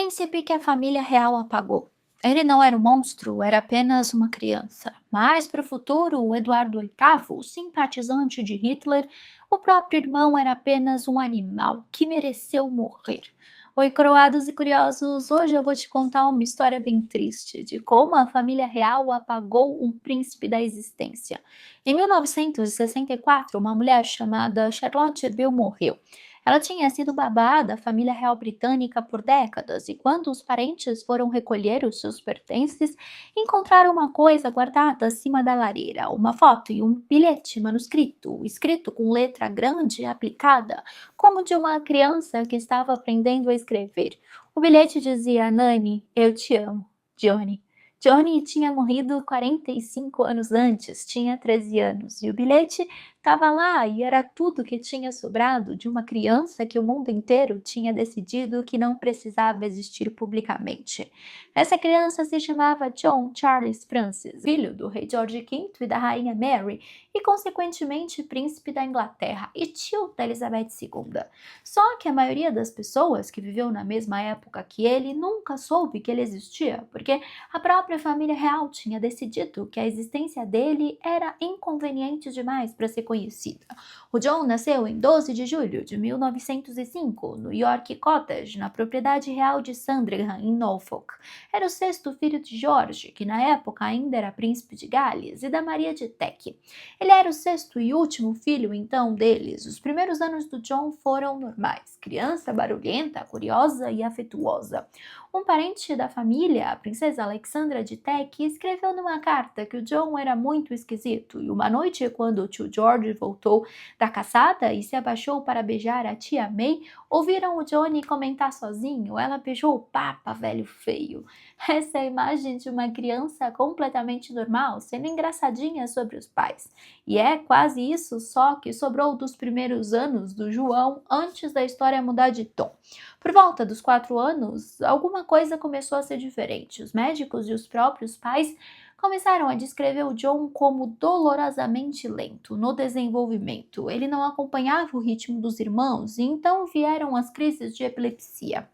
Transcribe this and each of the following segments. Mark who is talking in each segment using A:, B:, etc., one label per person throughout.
A: príncipe que a família real apagou. Ele não era um monstro, era apenas uma criança. Mas para o futuro, o Eduardo VIII, o simpatizante de Hitler, o próprio irmão era apenas um animal que mereceu morrer. Oi, coroados e curiosos! Hoje eu vou te contar uma história bem triste de como a família real apagou um príncipe da existência. Em 1964, uma mulher chamada Charlotte Bell morreu. Ela tinha sido babá da família real britânica por décadas e quando os parentes foram recolher os seus pertences, encontraram uma coisa guardada acima da lareira, uma foto e um bilhete manuscrito, escrito com letra grande e aplicada, como de uma criança que estava aprendendo a escrever. O bilhete dizia: Nani, eu te amo, Johnny. Johnny tinha morrido 45 anos antes, tinha 13 anos, e o bilhete estava lá e era tudo que tinha sobrado de uma criança que o mundo inteiro tinha decidido que não precisava existir publicamente. Essa criança se chamava John Charles Francis, filho do rei George V e da rainha Mary, e consequentemente príncipe da Inglaterra e tio da Elizabeth II. Só que a maioria das pessoas que viveu na mesma época que ele nunca soube que ele existia, porque a própria família real tinha decidido que a existência dele era inconveniente demais para ser conhecida. O John nasceu em 12 de julho de 1905, no York Cottage, na propriedade real de Sandringham, em Norfolk. Era o sexto filho de George, que na época ainda era príncipe de Gales, e da Maria de Teck. Ele era o sexto e último filho, então, deles. Os primeiros anos do John foram normais. Criança barulhenta, curiosa e afetuosa. Um parente da família, a princesa Alexandra de Teck, escreveu numa carta que o John era muito esquisito e uma noite, quando o tio George voltou da caçada e se abaixou para beijar a tia May, ouviram o Johnny comentar sozinho: ela beijou o papa, velho feio. Essa é a imagem de uma criança completamente normal, sendo engraçadinha sobre os pais. E é quase isso só que sobrou dos primeiros anos do João antes da história mudar de tom. Por volta dos 4 anos, alguma coisa começou a ser diferente. Os médicos e os próprios pais começaram a descrever o John como dolorosamente lento no desenvolvimento. Ele não acompanhava o ritmo dos irmãos e então vieram as crises de epilepsia.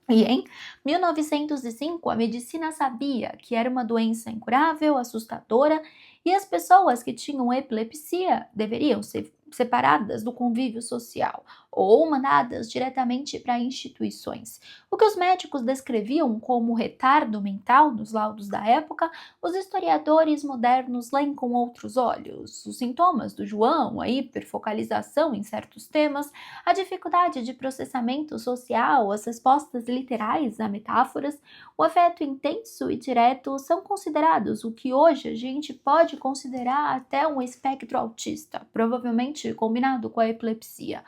A: E em 1905, a medicina sabia que era uma doença incurável, assustadora, e as pessoas que tinham epilepsia deveriam ser separadas do convívio social ou mandadas diretamente para instituições. O que os médicos descreviam como retardo mental nos laudos da época, os historiadores modernos leem com outros olhos. Os sintomas do João, a hiperfocalização em certos temas, a dificuldade de processamento social, as respostas literais a metáforas, o afeto intenso e direto são considerados o que hoje a gente pode considerar até um espectro autista, provavelmente combinado com a epilepsia.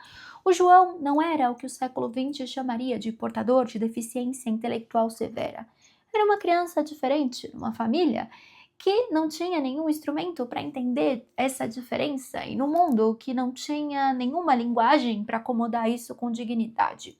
A: O João não era o que o século XX chamaria de portador de deficiência intelectual severa. Era uma criança diferente, numa família que não tinha nenhum instrumento para entender essa diferença e no mundo que não tinha nenhuma linguagem para acomodar isso com dignidade.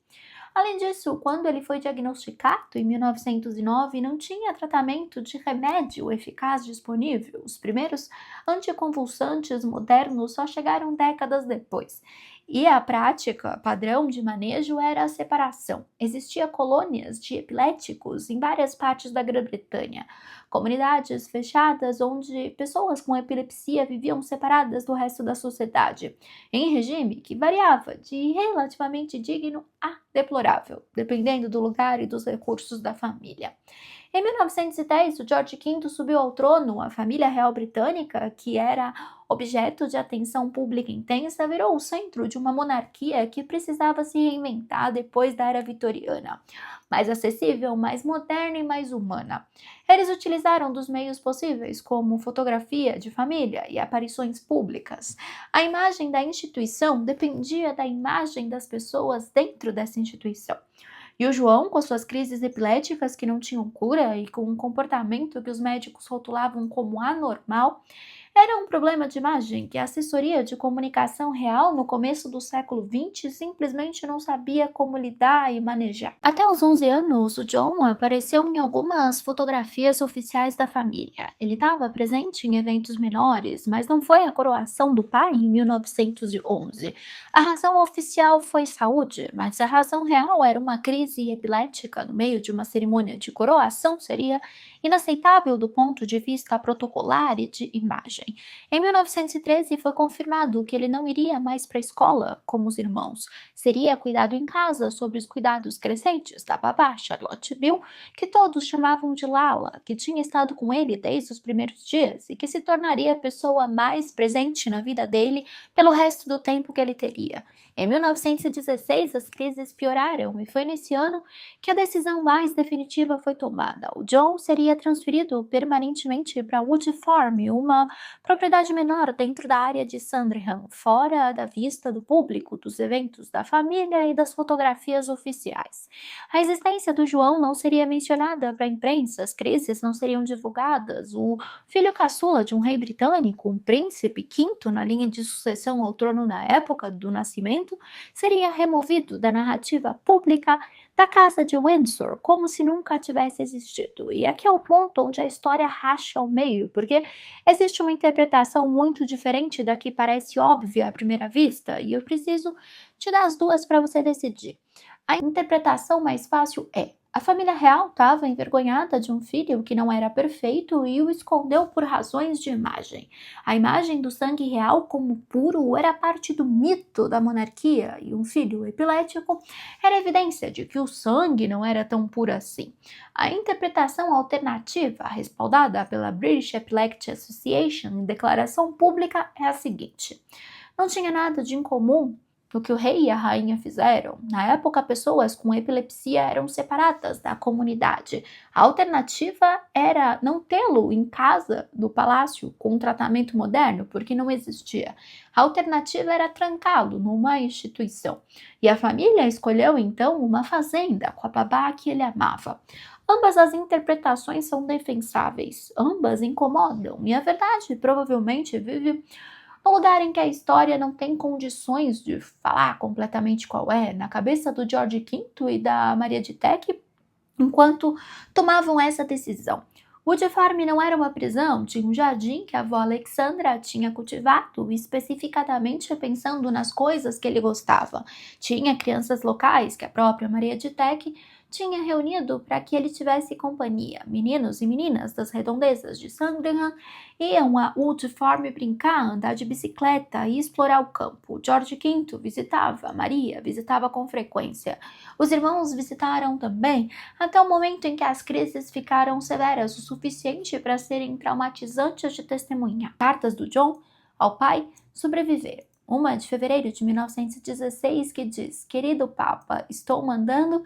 A: Além disso, quando ele foi diagnosticado em 1909, não tinha tratamento de remédio eficaz disponível. Os primeiros anticonvulsantes modernos só chegaram décadas depois. E a prática padrão de manejo era a separação. Existia colônias de epiléticos em várias partes da Grã-Bretanha, comunidades fechadas onde pessoas com epilepsia viviam separadas do resto da sociedade, em regime que variava de relativamente digno a deplorável, dependendo do lugar e dos recursos da família. Em 1910, o George V subiu ao trono. A família real britânica, que era objeto de atenção pública intensa, virou o centro de uma monarquia que precisava se reinventar depois da era vitoriana. Mais acessível, mais moderna e mais humana. Eles utilizaram dos meios possíveis, como fotografia de família e aparições públicas. A imagem da instituição dependia da imagem das pessoas dentro dessa instituição. E o João, com suas crises epiléticas que não tinham cura e com um comportamento que os médicos rotulavam como anormal, Era um problema de imagem que a assessoria de comunicação real no começo do século XX simplesmente não sabia como lidar e manejar. Até os 11 anos, o John apareceu em algumas fotografias oficiais da família. Ele estava presente em eventos menores, mas não foi a coroação do pai em 1911. A razão oficial foi saúde, mas a razão real era uma crise epilética no meio de uma cerimônia de coroação seria inaceitável do ponto de vista protocolar e de imagem. Em 1913 foi confirmado que ele não iria mais para a escola como os irmãos. Seria cuidado em casa sob os cuidados crescentes da babá Charlotte Bill, que todos chamavam de Lala, que tinha estado com ele desde os primeiros dias e que se tornaria a pessoa mais presente na vida dele pelo resto do tempo que ele teria. Em 1916, as crises pioraram e foi nesse ano que a decisão mais definitiva foi tomada. O John seria transferido permanentemente para Wood Farm, uma propriedade menor dentro da área de Sandringham, fora da vista do público, dos eventos da família e das fotografias oficiais. A existência do João não seria mencionada para a imprensa, as crises não seriam divulgadas. O filho caçula de um rei britânico, um príncipe quinto na linha de sucessão ao trono na época do nascimento, seria removido da narrativa pública da casa de Windsor, como se nunca tivesse existido. E aqui é o ponto onde a história racha ao meio, porque existe uma interpretação muito diferente da que parece óbvia à primeira vista, e eu preciso te dar as duas para você decidir. A interpretação mais fácil é: a família real estava envergonhada de um filho que não era perfeito e o escondeu por razões de imagem. A imagem do sangue real como puro era parte do mito da monarquia e um filho epilético era evidência de que o sangue não era tão puro assim. A interpretação alternativa, respaldada pela British Epilepsy Association em declaração pública, é a seguinte: não tinha nada de incomum no que o rei e a rainha fizeram. Na época, pessoas com epilepsia eram separadas da comunidade. A alternativa era não tê-lo em casa do palácio com um tratamento moderno, porque não existia. A alternativa era trancá-lo numa instituição. E a família escolheu então uma fazenda com a babá que ele amava. Ambas as interpretações são defensáveis, ambas incomodam, e a verdade provavelmente vive no lugar em que a história não tem condições de falar completamente qual é, na cabeça do George V e da Maria de Teck, enquanto tomavam essa decisão. Wood Farm não era uma prisão, tinha um jardim que a avó Alexandra tinha cultivado, especificadamente pensando nas coisas que ele gostava. Tinha crianças locais que a própria Maria de Teck tinha reunido para que ele tivesse companhia. Meninos e meninas das redondezas de Sandringham iam a Wood Farm brincar, andar de bicicleta e explorar o campo. George V visitava, Maria visitava com frequência. Os irmãos visitaram também, até o momento em que as crises ficaram severas o suficiente para serem traumatizantes de testemunhar. Cartas do John ao pai sobreviveram. Uma de fevereiro de 1916 que diz: querido Papa, estou mandando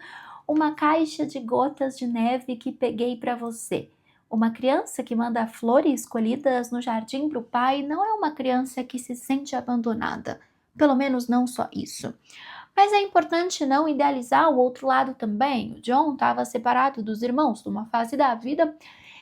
A: uma caixa de gotas de neve que peguei para você. Uma criança que manda flores colhidas no jardim para o pai não é uma criança que se sente abandonada. Pelo menos não só isso. Mas é importante não idealizar o outro lado também. O John estava separado dos irmãos numa fase da vida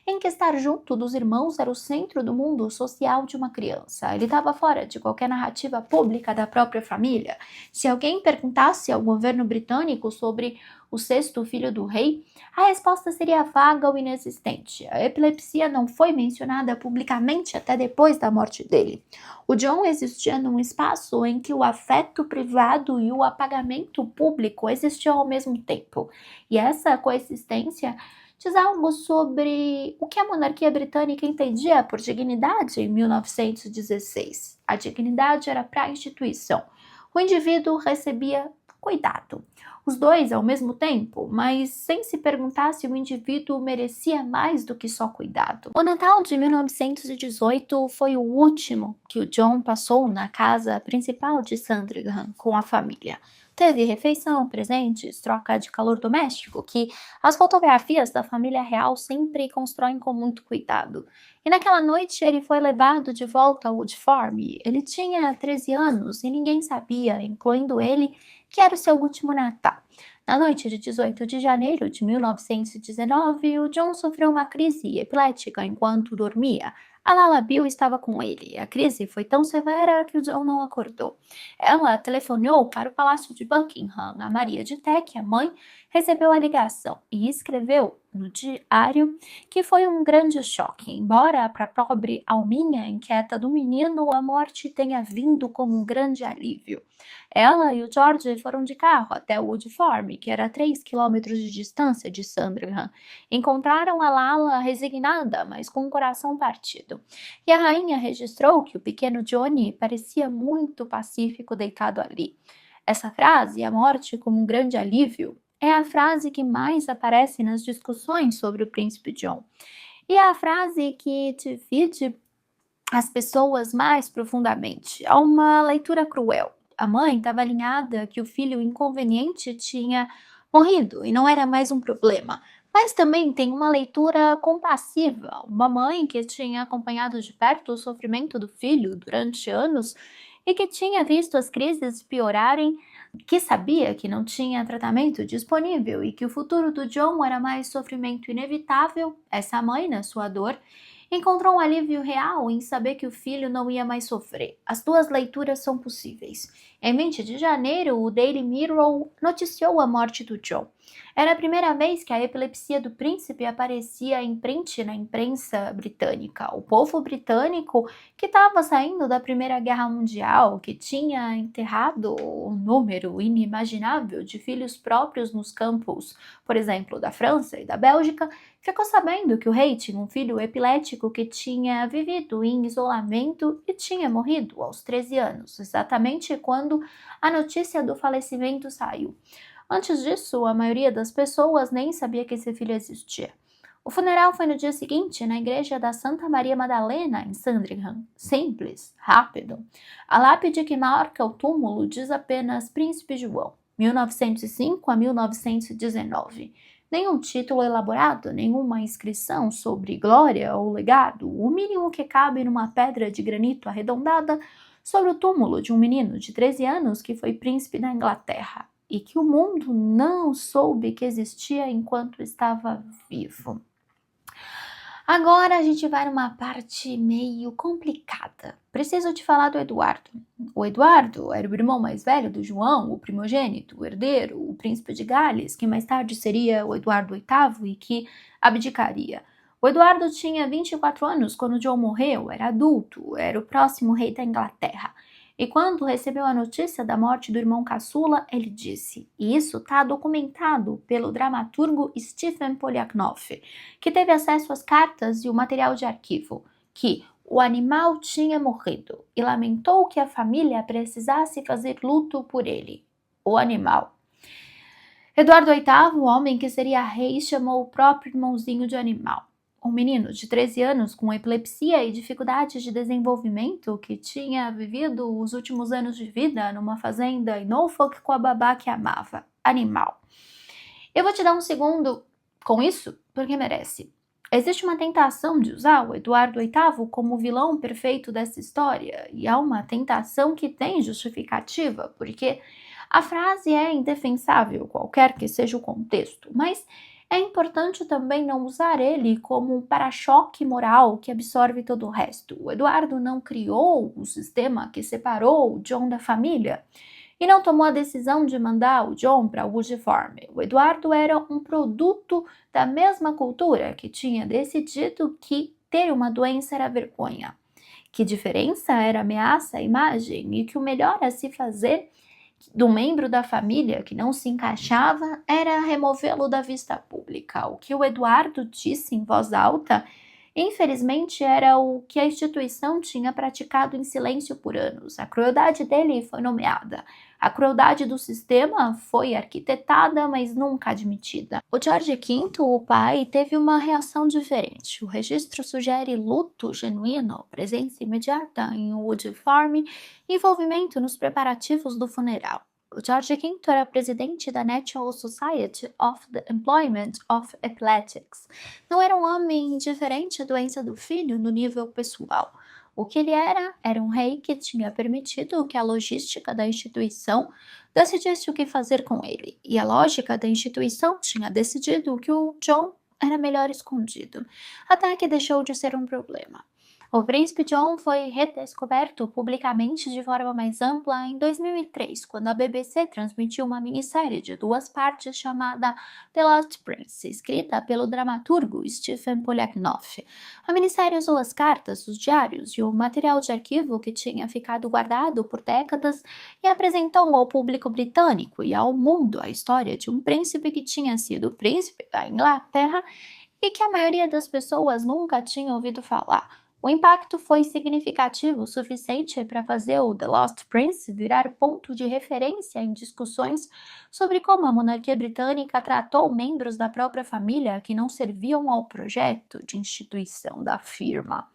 A: em que estar junto dos irmãos era o centro do mundo social de uma criança. Ele estava fora de qualquer narrativa pública da própria família. Se alguém perguntasse ao governo britânico sobre o sexto filho do rei, a resposta seria vaga ou inexistente. A epilepsia não foi mencionada publicamente até depois da morte dele. O John existia num espaço em que o afeto privado e o apagamento público existiam ao mesmo tempo. E essa coexistência diz algo sobre o que a monarquia britânica entendia por dignidade em 1916. A dignidade era para a instituição. O indivíduo recebia cuidado. Os dois ao mesmo tempo, mas sem se perguntar se o indivíduo merecia mais do que só cuidado. O Natal de 1918 foi o último que o John passou na casa principal de Sandringham com a família. Teve refeição, presentes, troca de calor doméstico, que as fotografias da família real sempre constroem com muito cuidado. E naquela noite ele foi levado de volta a Wood Farm. Ele tinha 13 anos e ninguém sabia, incluindo ele, que era o seu último Natal. Na noite de 18 de janeiro de 1919, o John sofreu uma crise epilética enquanto dormia. A Lala Bill estava com ele. A crise foi tão severa que o John não acordou. Ela telefonou para o Palácio de Buckingham. A Maria de Teck, a mãe, recebeu a ligação e escreveu no diário que foi um grande choque. Embora para a pobre alminha inquieta do menino, a morte tenha vindo como um grande alívio. Ela e o George foram de carro até Wood Farm, que era a 3 quilômetros de distância de Sandringham. Encontraram a Lala resignada, mas com o coração partido. E a rainha registrou que o pequeno Johnny parecia muito pacífico deitado ali. Essa frase, a morte como um grande alívio, é a frase que mais aparece nas discussões sobre o príncipe John. E é a frase que divide as pessoas mais profundamente. Há uma leitura cruel. A mãe estava alinhada que o filho inconveniente tinha morrido e não era mais um problema. Mas também tem uma leitura compassiva. Uma mãe que tinha acompanhado de perto o sofrimento do filho durante anos e que tinha visto as crises piorarem, que sabia que não tinha tratamento disponível e que o futuro do John era mais sofrimento inevitável. Essa mãe, na sua dor, encontrou um alívio real em saber que o filho não ia mais sofrer. As duas leituras são possíveis. Em 20 de janeiro, o Daily Mirror noticiou a morte do John. Era a primeira vez que a epilepsia do príncipe aparecia em print na imprensa britânica. O povo britânico, que estava saindo da Primeira Guerra Mundial, que tinha enterrado um número inimaginável de filhos próprios nos campos, por exemplo, da França e da Bélgica, ficou sabendo que o rei tinha um filho epilético que tinha vivido em isolamento e tinha morrido aos 13 anos, exatamente quando a notícia do falecimento saiu. Antes disso, a maioria das pessoas nem sabia que esse filho existia. O funeral foi no dia seguinte, na igreja da Santa Maria Madalena, em Sandringham. Simples, rápido. A lápide que marca o túmulo diz apenas Príncipe João, 1905 a 1919. Nenhum título elaborado, nenhuma inscrição sobre glória ou legado, o mínimo que cabe numa pedra de granito arredondada sobre o túmulo de um menino de 13 anos que foi príncipe da Inglaterra e que o mundo não soube que existia enquanto estava vivo. Agora a gente vai numa parte meio complicada. Preciso te falar do Eduardo. O Eduardo era o irmão mais velho do João, o primogênito, o herdeiro, o príncipe de Gales, que mais tarde seria o Eduardo VIII e que abdicaria. O Eduardo tinha 24 anos quando John morreu, era adulto, era o próximo rei da Inglaterra. E quando recebeu a notícia da morte do irmão caçula, ele disse, e isso está documentado pelo dramaturgo Stephen Polyaknov, que teve acesso às cartas e o material de arquivo, que o animal tinha morrido e lamentou que a família precisasse fazer luto por ele. O animal. Eduardo VIII, o homem que seria rei, chamou o próprio irmãozinho de animal. Um menino de 13 anos com epilepsia e dificuldades de desenvolvimento que tinha vivido os últimos anos de vida numa fazenda em Norfolk com a babá que amava. Animal. Eu vou te dar um segundo com isso porque merece. Existe uma tentação de usar o Eduardo VIII como o vilão perfeito dessa história e há uma tentação que tem justificativa porque a frase é indefensável, qualquer que seja o contexto, mas é importante também não usar ele como um para-choque moral que absorve todo o resto. O Eduardo não criou o sistema que separou o John da família e não tomou a decisão de mandar o John para Wood Farm. O Eduardo era um produto da mesma cultura que tinha decidido que ter uma doença era vergonha, que diferença era ameaça à imagem e que o melhor a se fazer do membro da família que não se encaixava era removê-lo da vista pública. O que o Eduardo disse em voz alta, infelizmente, era o que a instituição tinha praticado em silêncio por anos. A crueldade dele foi nomeada. A crueldade do sistema foi arquitetada, mas nunca admitida. O George V, o pai, teve uma reação diferente. O registro sugere luto genuíno, presença imediata em Wood Farm e envolvimento nos preparativos do funeral. O George V era presidente da National Society of the Employment of Epileptics. Não era um homem indiferente à doença do filho no nível pessoal. O que ele era um rei que tinha permitido que a logística da instituição decidisse o que fazer com ele. E a lógica da instituição tinha decidido que o John era melhor escondido, até que deixou de ser um problema. O príncipe John foi redescoberto publicamente de forma mais ampla em 2003, quando a BBC transmitiu uma minissérie de 2 partes chamada The Lost Prince, escrita pelo dramaturgo Stephen Polyaknoff. A minissérie usou as cartas, os diários e o material de arquivo que tinha ficado guardado por décadas e apresentou ao público britânico e ao mundo a história de um príncipe que tinha sido príncipe da Inglaterra e que a maioria das pessoas nunca tinha ouvido falar. O impacto foi significativo o suficiente para fazer o The Lost Prince virar ponto de referência em discussões sobre como a monarquia britânica tratou membros da própria família que não serviam ao projeto de instituição da firma.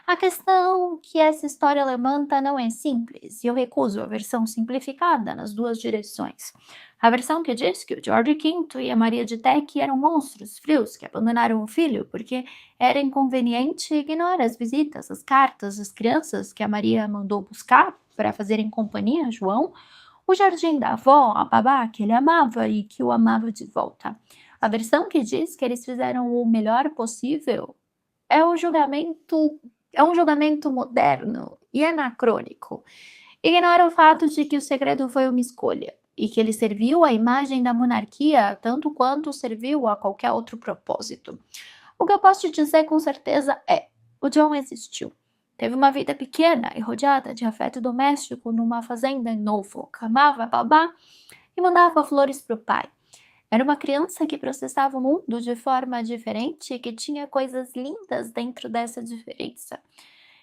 A: A questão que essa história levanta não é simples, e eu recuso a versão simplificada nas 2 direções. A versão que diz que o George V e a Maria de Teck eram monstros frios que abandonaram o filho porque era inconveniente ignorar as visitas, as cartas, as crianças que a Maria mandou buscar para fazerem companhia a João, o jardim da avó, a babá que ele amava e que o amava de volta. A versão que diz que eles fizeram o melhor possível é o julgamento é um julgamento moderno e anacrônico. Ignora o fato de que o segredo foi uma escolha e que ele serviu à imagem da monarquia tanto quanto serviu a qualquer outro propósito. O que eu posso te dizer com certeza é: o John existiu. Teve uma vida pequena e rodeada de afeto doméstico numa fazenda em Norfolk. Amava a babá e mandava flores para o pai. Era uma criança que processava o mundo de forma diferente e que tinha coisas lindas dentro dessa diferença.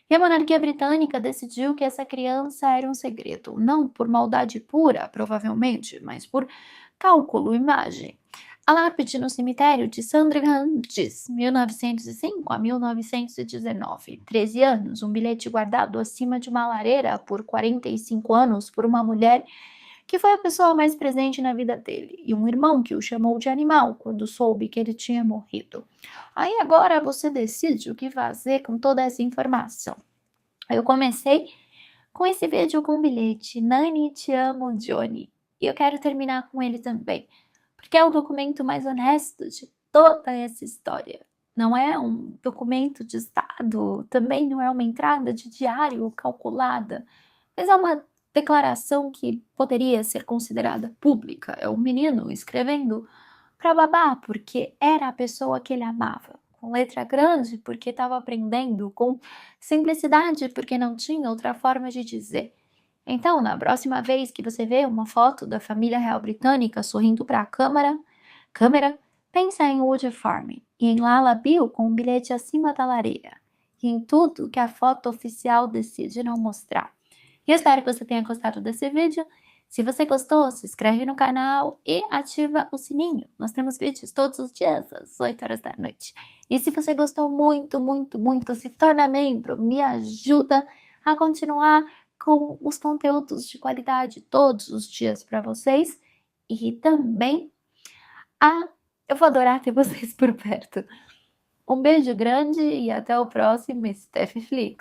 A: E a monarquia britânica decidiu que essa criança era um segredo, não por maldade pura, provavelmente, mas por cálculo, imagem. A lápide no cemitério de Sandringham diz 1905 a 1919, 13 anos, um bilhete guardado acima de uma lareira por 45 anos por uma mulher que foi a pessoa mais presente na vida dele, e um irmão que o chamou de animal quando soube que ele tinha morrido. Aí agora você decide o que fazer com toda essa informação. Eu comecei com esse vídeo com um bilhete: Nani, te amo, Johnny. E eu quero terminar com ele também, porque é o documento mais honesto de toda essa história. Não é um documento de Estado, também não é uma entrada de diário calculada, mas é uma declaração que poderia ser considerada pública. É um menino escrevendo para babá, porque era a pessoa que ele amava. Com letra grande, porque estava aprendendo. Com simplicidade, porque não tinha outra forma de dizer. Então, na próxima vez que você vê uma foto da família real britânica sorrindo para a câmera, pensa em Wood Farm e em Lala Bill com um bilhete acima da lareira. E em tudo que a foto oficial decide não mostrar. E eu espero que você tenha gostado desse vídeo. Se você gostou, se inscreve no canal e ativa o sininho. Nós temos vídeos todos os dias, às 8 horas da noite. E se você gostou muito, muito, muito, se torna membro, me ajuda a continuar com os conteúdos de qualidade todos os dias para vocês. E também, eu vou adorar ter vocês por perto. Um beijo grande e até o próximo Steph Flix.